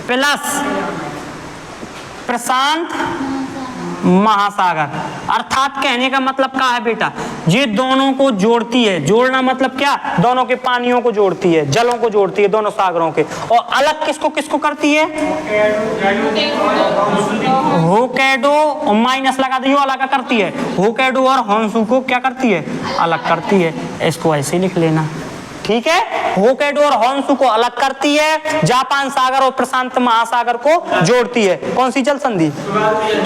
प्लस प्रशांत महासागर। अर्थात कहने का मतलब क्या है बेटा? ये दोनों को जोड़ती है। जोड़ना मतलब क्या? दोनों के पानियों को जोड़ती है, जलों को जोड़ती है, दोनों सागरों के। और अलग किसको किसको करती है? होकैडो माइनस लगा दियो, अलग करती है। होकैडो और होन्शु को क्या करती है? अलग करती है। इसको ऐसे लिख लेना, ठीक है? होकैडो और होन्शु को अलग करती है, जापान सागर और प्रशांत महासागर को जोड़ती है। कौन सी जल संधि?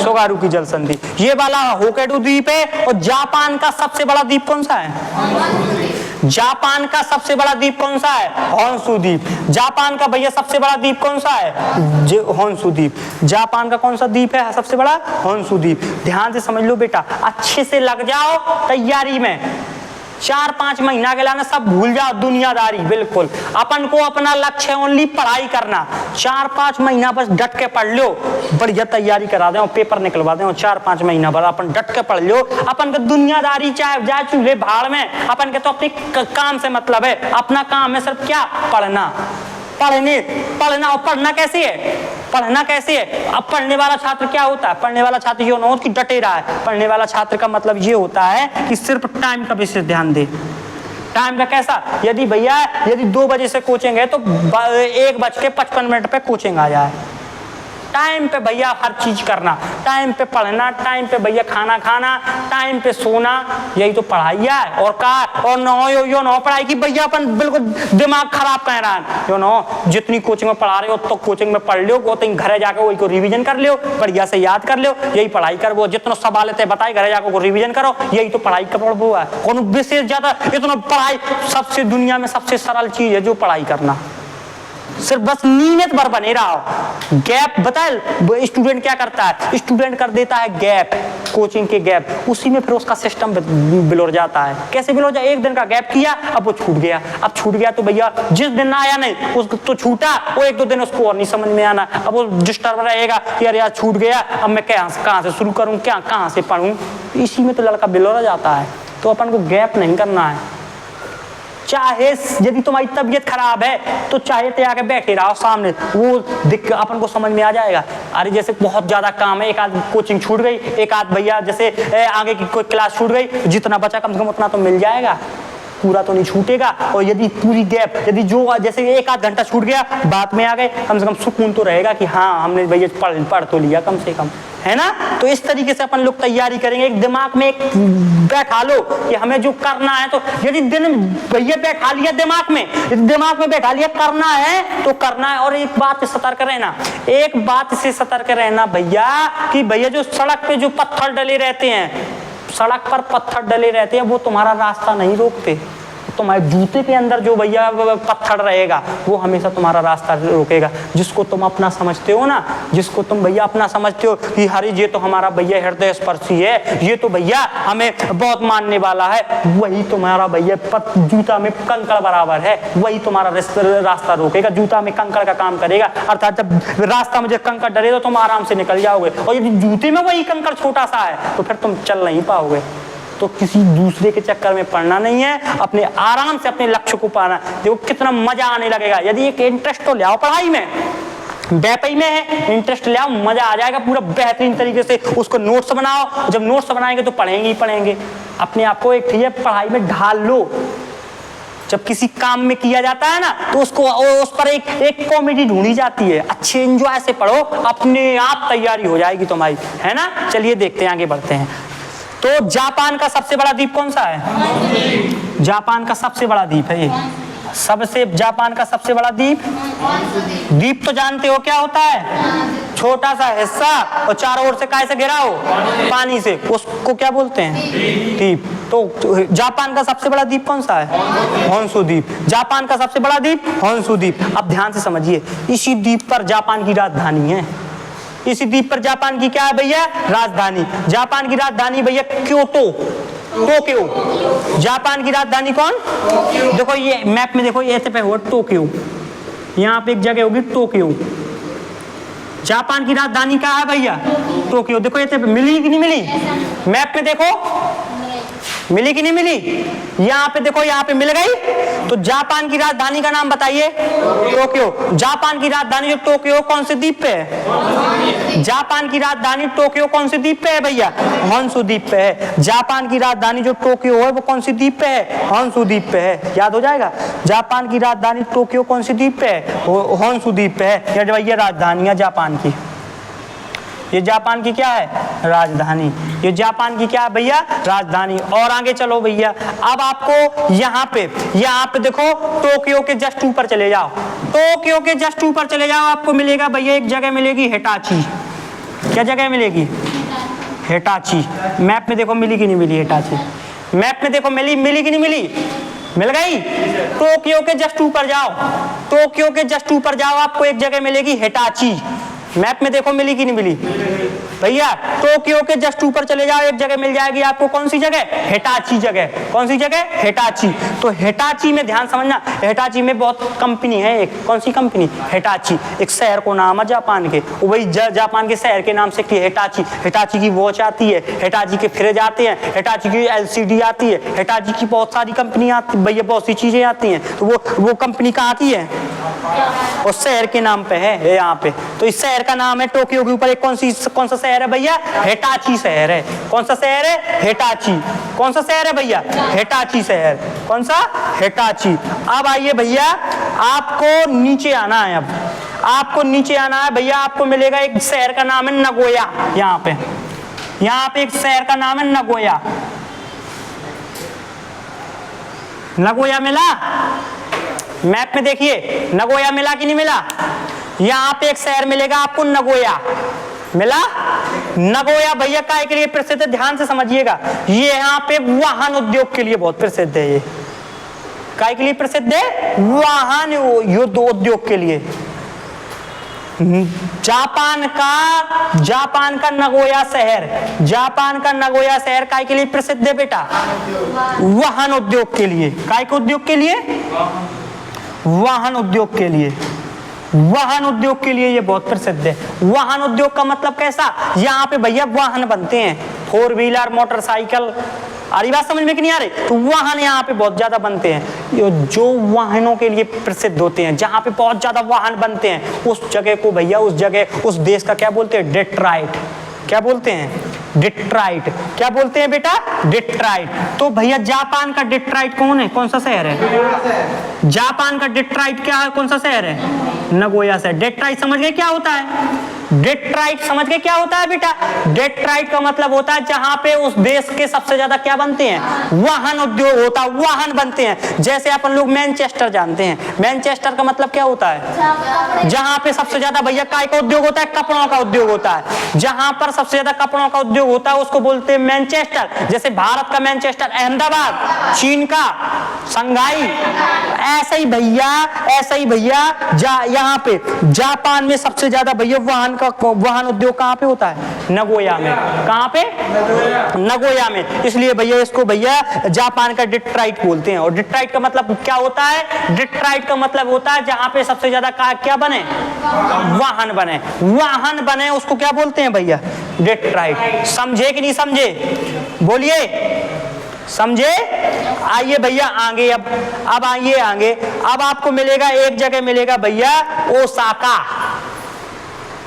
सोगारू की जल संधि। ये वाला होकैडो द्वीप है। और जापान का सबसे बड़ा द्वीप कौन सा है? जापान का सबसे बड़ा द्वीप कौन सा है? होन्शु द्वीप। जापान का भैया सबसे बड़ा द्वीप कौन सा है? होन्शु द्वीप। जापान का कौन सा द्वीप है सबसे बड़ा? होन्शु द्वीप। ध्यान से समझ लो बेटा, अच्छे से लग जाओ तैयारी में। 4-5 महीना के लाना सब भूल जाओ दुनियादारी, बिल्कुल। अपन को अपना लक्ष्य ओनली पढ़ाई करना। 4-5 महीना बस डट के पढ़ लो, बढ़िया तैयारी करा दे, पेपर निकलवा दे। 4-5 महीना बाद अपन डट के पढ़ लो। अपन का दुनियादारी चाहे जाए चूल्हे भाड़ में, अपन के तो अपने काम से मतलब है। अपना काम है सिर्फ क्या? पढ़ना, पढ़ना। और पढ़ना कैसे है? पढ़ना कैसे है? अब पढ़ने वाला छात्र क्या होता है? पढ़ने वाला छात्र ये ना कि डटे रहा है। पढ़ने वाला छात्र का मतलब ये होता है कि सिर्फ टाइम का विशेष ध्यान दे। टाइम का कैसा? यदि भैया 2 बजे से कोचिंग है तो 1:55 पे कोचिंग आ जाए। टाइम पे भैया हर चीज करना, टाइम पे पढ़ना, टाइम पे भैया खाना खाना, टाइम पे सोना, यही तो पढ़ाई है। और का और यो नो पढ़ाई की भैया अपन बिल्कुल दिमाग खराब कर रहा है। यो नो जितनी कोचिंग में पढ़ा रहे हो तो कोचिंग में पढ़ लो, वो तो घर जाकर वही को रिवीजन कर लो, बढ़िया से याद कर लो, यही पढ़ाई कर। वो जितना सवाल है बताए घर जाकर को रिवीजन करो, यही तो पढ़ाई का वो है। कौन विशेष ज्यादा इतना पढ़ाई? सबसे दुनिया में सबसे सरल चीज है जो पढ़ाई करना। सिर्फ बस नियमित भर बने रहो। गैप बताए स्टूडेंट क्या करता है? स्टूडेंट कर देता है गैप, कोचिंग के गैप, उसी में फिर उसका सिस्टम बिगड़ जाता है। कैसे बिगड़ जाए? 1 दिन का गैप किया, अब वो छूट गया। अब छूट गया तो भैया जिस दिन आया नहीं उसको तो छूटा, वो 1-2 दिन उसको और नहीं समझ में आना। अब वो डिस्टर्ब रहेगा कि यार यार छूट गया, अब मैं कहाँ से शुरू करूँ, क्या कहाँ से पढ़ूँ? इसी में तो लड़का बिगड़ जाता है। तो अपन को गैप नहीं करना है। चाहे यदि तुम्हारी तबीयत खराब है तो चाहे ते आके बैठे रहो सामने, वो अपन को समझ में आ जाएगा। अरे जैसे बहुत ज्यादा काम है, एक आध कोचिंग छूट गई, एक आध भैया जैसे आगे की कोई क्लास छूट गई, जितना बचा कम से कम उतना तो मिल जाएगा। पूरा तो नहीं छूटेगा, और यदि पूरी गैप, यदि जो जैसे 1 आध घंटा छूट गया, बाद में आ गए, कम से कम सुकून तो रहेगा कि हाँ हमने भैया पढ़ तो लिया कम से कम, है ना। तो इस तरीके से अपन लोग तैयारी करेंगे। एक दिमाग में एक बैठा लो कि हमें जो करना है, तो यदि दिन भैया बैठा लिया दिमाग में, यदि दिमाग में बैठा लिया करना है तो करना है। और एक बात से सतर्क रहना, एक बात से सतर्क रहना भैया, कि भैया जो सड़क पे जो पत्थर डले रहते हैं, सड़क पर पत्थर डले रहते हैं, वो तुम्हारा रास्ता नहीं रोकते। तुम्हारे जूते के अंदर जो भैया पत्थर रहेगा वो हमेशा तुम्हारा रास्ता रोकेगा। जिसको तुम अपना समझते हो ना, जिसको तुम भैया अपना समझते हो कि हरे ये तो हमारा भैया हृदय स्पर्शी है, ये तो भैया हमें बहुत मानने वाला है, वही तुम्हारा भैया जूता में कंकड़ बराबर है, वही तुम्हारा रास्ता रोकेगा, जूता में कंकड़ का काम करेगा। अर्थात जब रास्ता में जब कंकड़ डरे तो तुम आराम से निकल जाओगे, और यदि जूते में वही कंकड़ छोटा सा है तो फिर तुम चल नहीं पाओगे। तो किसी दूसरे के चक्कर में पड़ना नहीं है, अपने आराम से अपने लक्ष्य को पाना। देखो कितना मजा आने लगेगा। यदि एक इंटरेस्ट तो ले आओ पढ़ाई में, बैपई में है, इंटरेस्ट ले आओ, मजा आ जाएगा पूरा बेहतरीन तरीके से। उसको नोट्स बनाओ, जब नोट्स बनाएंगे तो पढ़ेंगे ही पढ़ेंगे। अपने आप को एक पढ़ाई में ढाल लो। जब किसी काम में किया जाता है ना, तो उसको उस पर एक कॉमेडी ढूंढी जाती है। अच्छे एंजॉय से पढ़ो, अपने आप तैयारी हो जाएगी तुम्हारी, है ना। चलिए देखते हैं, आगे बढ़ते हैं। तो जापान का सबसे बड़ा द्वीप कौन सा है? जापान का सबसे बड़ा द्वीप है ये, सबसे जापान का सबसे बड़ा द्वीप। द्वीप तो जानते हो क्या होता है? छोटा सा हिस्सा और चारों ओर से काय से घिरा हो, पानी से, उसको क्या बोलते हैं? द्वीप। तो जापान का सबसे बड़ा द्वीप कौन सा है? होन्शु द्वीप। जापान का सबसे बड़ा द्वीप होन्शु द्वीप। अब ध्यान से समझिए, इसी द्वीप पर जापान की राजधानी है। इसी द्वीप पर जापान की क्या है भैया? राजधानी। जापान की राजधानी भैया क्योटो, टोक्यो। जापान की राजधानी कौन? देखो ये मैप में देखो, ऐसे पे हुआ टोक्यो, यहाँ पे एक जगह होगी टोक्यो। जापान की राजधानी क्या है भैया? टोक्यो। देखो ऐसे मिली कि नहीं मिली? मैप में देखो मिली कि नहीं मिली? यहाँ पे देखो, यहाँ पे मिल गई। तो जापान की राजधानी का नाम बताइए? टोक्यो। जापान की राजधानी जो टोक्यो कौन से द्वीप पे है? जापान की राजधानी टोक्यो कौन से द्वीप पे है भैया? होन्शु द्वीप पे है। जापान की राजधानी जो टोक्यो है वो कौन सी द्वीप पे है? होन्शु द्वीप पे है। याद हो जाएगा। जापान की राजधानी टोक्यो कौन सी द्वीप पे है? होन्शु द्वीप पे है। ये भैया राजधानी है जापान की। ये जापान की क्या है? राजधानी। ये जापान की क्या है भैया? राजधानी। और आगे चलो भैया, अब आपको यहाँ पे देखो, टोक्यो के जस्ट ऊपर चले जाओ। टोक्यो के जस्ट ऊपर चले जाओ, आपको मिलेगा भैया एक जगह मिलेगी हिटाची। क्या जगह मिलेगी? हिटाची। मैप में देखो मिली कि नहीं मिली हिटाची? मैप में देखो मिली कि नहीं मिली? मिल गई। टोक्यो के जस्ट ऊपर जाओ, टोक्यो के जस्ट ऊपर जाओ, आपको एक जगह मिलेगी हिटाची। मैप में देखो मिली कि नहीं मिली भैया? टोक्यो के जस्ट ऊपर चले जाओ, एक जगह मिल जाएगी आपको। कौन सी जगह? हिटाची जगह। कौन सी जगह? हिटाची। तो हिटाची में ध्यान समझना, हिटाची में बहुत कंपनी है। एक कौन सी कंपनी? हिटाची। एक शहर को नाम है जापान के, वही जापान के शहर के नाम से हिटाची। हिटाची की वॉच आती है, हिटाची के फ्रिज आते हैं, हिटाची की LCD आती है, हिटाची की बहुत सारी कंपनी आती भैया, बहुत सी चीजें आती हैं। तो वो कंपनी कहाँ की है? उस शहर के नाम पे है यहाँ पे। तो इस शहर का नाम है टोक्यो के ऊपर एक कौन सा शहर है भैया? हिटाची शहर है। कौन सा शहर है? हिटाची। कौन सा शहर है भैया? हिटाची शहर। कौन सा? हिटाची। अब आइए भैया, आपको नीचे आना है। अब आपको नीचे आना है भैया, आपको मिलेगा एक शहर का नाम है नगोया। यहाँ पे एक शहर का नाम है नगोया। नगोया मिला? मैप में देखिए नगोया मिला कि नहीं मिला? यहाँ पे एक शहर मिलेगा आपको नगोया। मिला? नगोया भैया काय के लिए प्रसिद्ध है? ध्यान से समझिएगा, ये यहाँ पे वाहन उद्योग के लिए बहुत प्रसिद्ध है। ये काय के लिए प्रसिद्ध है? वाहन युद्ध उद्योग के लिए। जापान का नगोया शहर काय के लिए प्रसिद्ध है बेटा? वाहन उद्योग के लिए। काय के उद्योग के लिए? वाहन उद्योग के लिए। वाहन उद्योग के लिए ये बहुत प्रसिद्ध है। वाहन उद्योग का मतलब कैसा? यहाँ पे भैया वाहन बनते हैं, 4 व्हीलर, मोटरसाइकिल। अरे बात समझ में कि नहीं आ रही? तो वाहन यहाँ पे बहुत ज्यादा बनते हैं, जो वाहनों के लिए प्रसिद्ध होते हैं, जहाँ पे बहुत ज्यादा वाहन बनते हैं, उस जगह को भैया, उस देश का क्या बोलते हैं? डेट्रॉइट। क्या बोलते हैं? डिट्राइट। क्या बोलते हैं बेटा? डिट्राइट। तो भैया जापान का डिट्राइट कौन है? कौन सा शहर है? जापान का डिट्राइट क्या है? कौन सा शहर है? नगोया शहर। डिट्राइट समझ गए क्या होता है? डेट्राइट समझ गए क्या होता है बेटा? डेट्राइट का मतलब होता है जहां पे उस देश के सबसे ज्यादा क्या बनते हैं? वाहन उद्योग होता है, वाहन बनते हैं। जैसे अपन लोग मैनचेस्टर जानते हैं। मैनचेस्टर का मतलब क्या होता है? जहां पे सबसे ज्यादा भैया काय का उद्योग होता है? कपड़ों का उद्योग होता है। जहां पर सबसे ज्यादा कपड़ों का उद्योग होता है उसको बोलते हैं मैनचेस्टर। जैसे भारत का मैनचेस्टर अहमदाबाद, चीन का शंघाई। ऐसा ही भैया यहाँ पे जापान में सबसे ज्यादा भैया वाहन उद्योग कहाँ पे होता है? नगोया में। कहाँ पे? नगोया में। इसलिए भैया इसको भैया जापान का डिट्राइट बोलते हैं। और डिट्राइट का मतलब क्या होता है? डिट्राइट का मतलब होता है जहां पे सबसे ज्यादा क्या बने? वाहन बने। वाहन बने उसको क्या बोलते हैं भैया? डिट्राइट। समझे कि नहीं समझे? बोलिए, समझे? आइए भैया आगे। अब आइए आगे। अब आपको मिलेगा, एक जगह मिलेगा भैया ओसाका।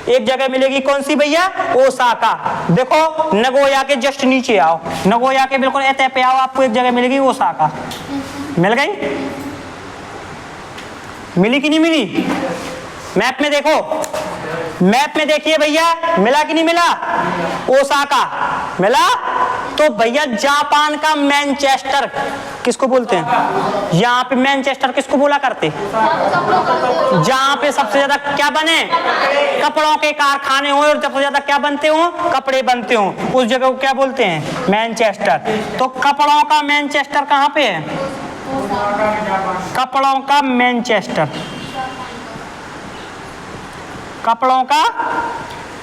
एक जगह मिलेगी कौन सी भैया? ओसाका। देखो नगोया के जस्ट नीचे आओ, नगोया के बिल्कुल एते पे आओ, आपको एक जगह मिलेगी ओसाका। मिल गई? मिली कि नहीं मिली? मैप में देखो, मैप में देखिए भैया, मिला कि नहीं मिला? ओसाका मिला। तो भैया जापान का मैनचेस्टर किसको बोलते हैं? यहाँ पे मैनचेस्टर किसको बोला करते? जहाँ पे सबसे ज्यादा क्या बने? कपड़ों के कारखाने हो और सबसे ज्यादा क्या बनते हो? कपड़े बनते हो। उस जगह को क्या बोलते हैं? मैनचेस्टर। तो कपड़ों का मैनचेस्टर कहाँ पे है? कपड़ों का मैनचेस्टर। कपड़ों का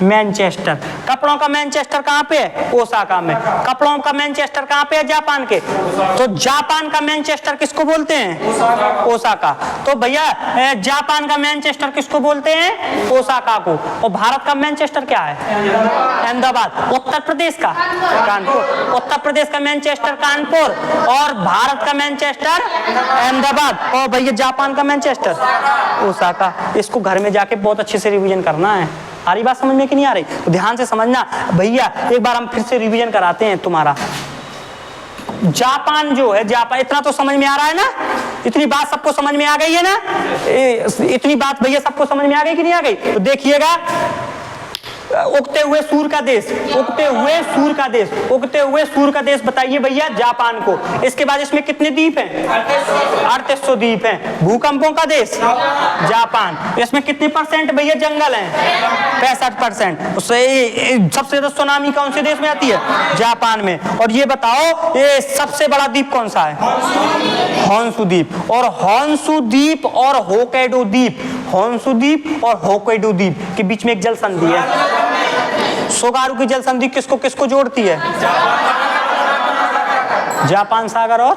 मैनचेस्टर। कपड़ों का मैनचेस्टर कहाँ पे है? ओसाका में। कपड़ों का मैनचेस्टर कहाँ पे है? जापान के। तो जापान का मैनचेस्टर किसको बोलते हैं? ओसाका। तो भैया जापान का मैनचेस्टर किसको बोलते हैं? ओसाका को। और भारत का मैनचेस्टर क्या है? अहमदाबाद। उत्तर प्रदेश का कानपुर। उत्तर प्रदेश का मैनचेस्टर कानपुर और भारत का मैनचेस्टर अहमदाबाद। और भैया जापान का मैनचेस्टर ओसाका। इसको घर में जाके बहुत अच्छे से रिवीजन करना है। आ रही बात समझ में कि नहीं आ रही? तो ध्यान से समझना भैया। एक बार हम फिर से रिवीजन कराते हैं तुम्हारा। जापान जो है, जापान इतना तो समझ में आ रहा है ना? इतनी बात सबको समझ में आ गई है ना? इतनी बात भैया सबको समझ में आ गई कि नहीं आ गई? तो देखिएगा, उगते हुए सूर्य का देश, उगते हुए सूर्य का देश, उगते हुए सूर्य का देश बताइए भैया जापान को। इसके बाद इसमें कितने द्वीप हैं? 3800 द्वीप हैं। भूकंपों का देश जापान। इसमें कितने परसेंट भैया जंगल हैं? 65%। सबसे ज्यादा सुनामी कौन से देश में आती है? जापान में। और ये बताओ ये सबसे बड़ा द्वीप कौन सा है? होन्शु द्वीप। और होन्शु द्वीप और होक्काइडो द्वीप, होन्शु द्वीप और होक्काइडो द्वीप के बीच में एक जल संधि है। सोगारू की जल संधि किसको किसको जोड़ती है? जापान सागर और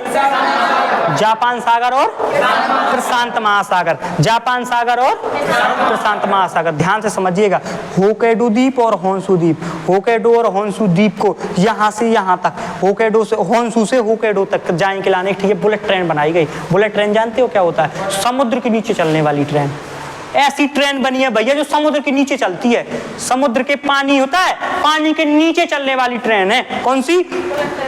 प्रशांत महासागर। जापान सागर और प्रशांत महासागर। ध्यान से समझिएगा, होक्काइडो द्वीप और होन्शु द्वीप। होक्काइडो और होन्शु द्वीप को यहाँ से यहाँ तक, होक्काइडो से होन्शु से होक्काइडो तक जाने के लाने के लिए बुलेट ट्रेन बनाई गई। बुलेट ट्रेन जानते हो क्या होता है? समुद्र के नीचे चलने वाली ट्रेन। ऐसी ट्रेन बनी है भैया जो समुद्र के नीचे चलती है। समुद्र के पानी होता है, पानी के नीचे चलने वाली ट्रेन है। कौन सी?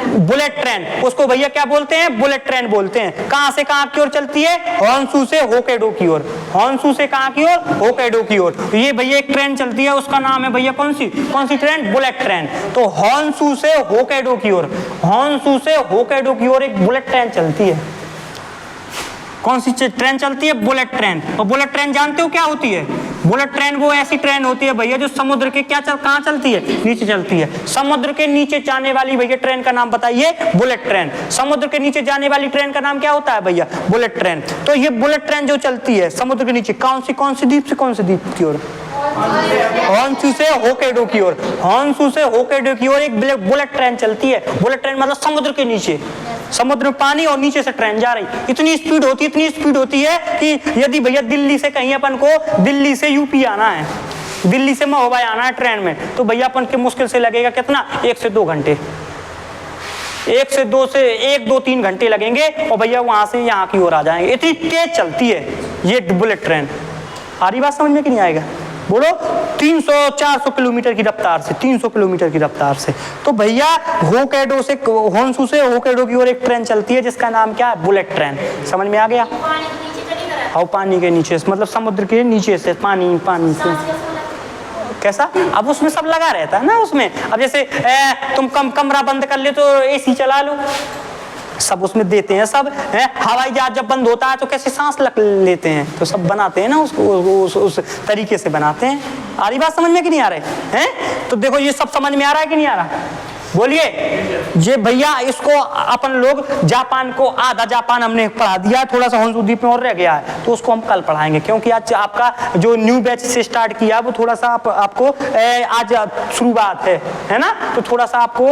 Bullet train. उसको भैया क्या बोलते हैं? बुलेट ट्रेन बोलते हैं। कहां से कहां की ओर चलती है? होन्शु से होक्काइडो की ओर। होन्शु से कहां की ओर? होक्काइडो की ओर। तो ये भैया एक ट्रेन चलती है, उसका नाम है भैया कौन सी ट्रेन? Bullet train. तो होन्शु से होक्काइडो की ओर, होन्शु से होक्काइडो की ओर एक बुलेट ट्रेन चलती है। कौन सी ट्रेन चलती है? Bullet train. और बुलेट ट्रेन जानते हो क्या होती है? बुलेट ट्रेन वो ऐसी ट्रेन होती है भैया जो समुद्र के कहाँ चलती है? नीचे चलती है। समुद्र के नीचे जाने वाली भैया ट्रेन का नाम बताइए? Bullet train. समुद्र के नीचे जाने वाली ट्रेन का नाम क्या होता है भैया? Bullet train. तो ये बुलेट ट्रेन जो चलती है समुद्र के नीचे, कौन सी द्वीप से कौन सी द्वीप की ओर? होन्शु से होक्काइडो की ओर। होन्शु से होक्काइडो की ओर एक बुलेट ट्रेन चलती है। बुलेट ट्रेन मतलब समुद्र के नीचे, समुद्र में पानी और नीचे से ट्रेन जा रही। इतनी स्पीड होती है कि यदि भैया दिल्ली से कहीं अपन को दिल्ली से यूपी आना है, दिल्ली से महोबा आना है ट्रेन में, तो भैया अपन के मुश्किल से लगेगा कितना? 1 से 2 घंटे। 1 2 3 घंटे लगेंगे और भैया वहां से यहाँ की ओर आ जाएंगे। इतनी तेज चलती है ये बुलेट ट्रेन। आ रही बात समझ में कि नहीं आएगा? बोलो 300-400 किलोमीटर की रफ्तार से, 300 किलोमीटर की रफ्तार से। तो भैया होकैडो से, होन्शू से होकैडो की ओर एक ट्रेन चलती है जिसका नाम क्या है, बुलेट ट्रेन। समझ में आ गया? और पानी के नीचे से, मतलब समुद्र के नीचे से पानी से कैसा, अब उसमें सब लगा रहता है ना उसमें। अब जैसे तुम कमरा बंद कर ले तो एसी चला लो, सब उसमें देते हैं सब है। हवाई जहाज जब बंद होता है तो कैसे सांस लेते हैं, तो सब बनाते हैं ना उसको, उस तरीके से बनाते हैं। आ रही बात समझ में कि नहीं आ रही है? तो देखो ये सब समझ में आ रहा है कि नहीं आ रहा, बोलिए। ये भैया इसको अपन लोग जापान को, आधा जापान हमने पढ़ा दिया है, थोड़ा सा होन्शू द्वीप में और रह गया है, तो उसको हम कल पढ़ाएंगे, क्योंकि आज आपका जो न्यू बैच से स्टार्ट किया वो थोड़ा सा आपको आज शुरुआत है ना, तो थोड़ा सा आपको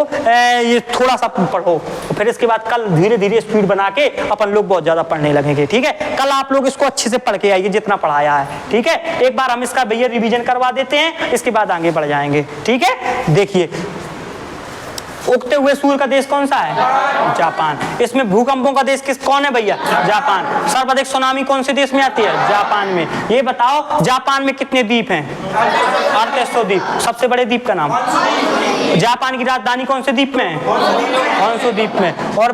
ये थोड़ा सा पढ़ो, फिर इसके बाद कल धीरे धीरे स्पीड बना के अपन लोग बहुत ज्यादा पढ़ने लगेंगे। ठीक है, कल आप लोग इसको अच्छे से पढ़ के आइए जितना पढ़ाया है। ठीक है, एक बार हम इसका भैया रिवीजन करवा देते हैं, इसके बाद आगे बढ़ जाएंगे। ठीक है, देखिए उगते हुए सूर्य का देश कौन सा है, जापान। इसमें भूकंपों का देश कौन है भैया, जापान। सर्वाधिक सुनामी कौन से देश में आती है, जापान में। ये बताओ जापान में कितने द्वीप हैं, 3800 द्वीप। सबसे बड़े द्वीप का नाम, जापान की राजधानी कौन से द्वीप में है, होन्शू द्वीप में। और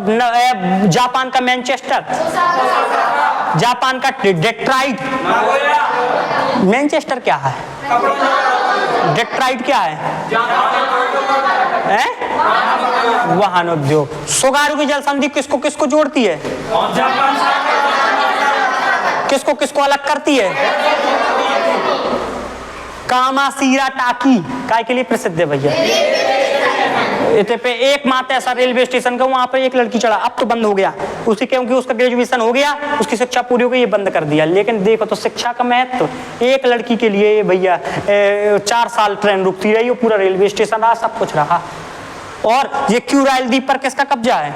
जापान का मैनचेस्टर, जापान का डेट्रॉइट। मैनचेस्टर क्या है, डेट्रॉइट क्या है? वाहन उद्योग। सोगारू की जल संधि किसको किसको जोड़ती है, किसको किसको अलग करती है? कामाशीरा टाकी काय के लिए प्रसिद्ध है भैया। इतने पे एक मात्र ऐसा रेलवे स्टेशन का, वहां पे एक लड़की चढ़ा, अब तो बंद हो गया उसी, क्योंकि उसका ग्रेजुएशन हो गया, उसकी शिक्षा पूरी हो गई, ये बंद कर दिया। लेकिन देखो तो शिक्षा का महत्व, एक लड़की के लिए भैया 4 साल ट्रेन रुकती रही, पूरा रेलवे स्टेशन रहा, सब कुछ रहा। और ये क्यूराइल द्वीप पर किसका कब्जा है,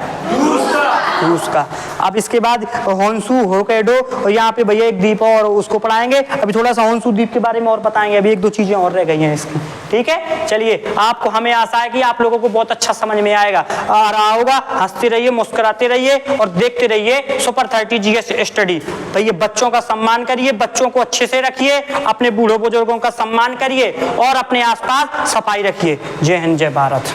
रूस का। अब इसके बाद होन्शू, होकैडो, और यहाँ पे भैया एक द्वीप और उसको पढ़ाएंगे। अभी थोड़ा सा होन्शू द्वीप के बारे में और बताएंगे, अभी 1-2 चीजें और रह गई हैं इसकी। ठीक है, चलिए आपको, हमें आशा है कि आप लोगों को बहुत अच्छा समझ में आएगा, आ रहा होगा। हंसते रहिए, मुस्कुराते रहिए और देखते रहिए सुपर 30 GS स्टडी। भैया बच्चों का सम्मान करिए, बच्चों को अच्छे से रखिए, अपने बूढ़ों बुजुर्गों का सम्मान करिए और अपने आसपास सफाई रखिए। जय हिंद, जय भारत।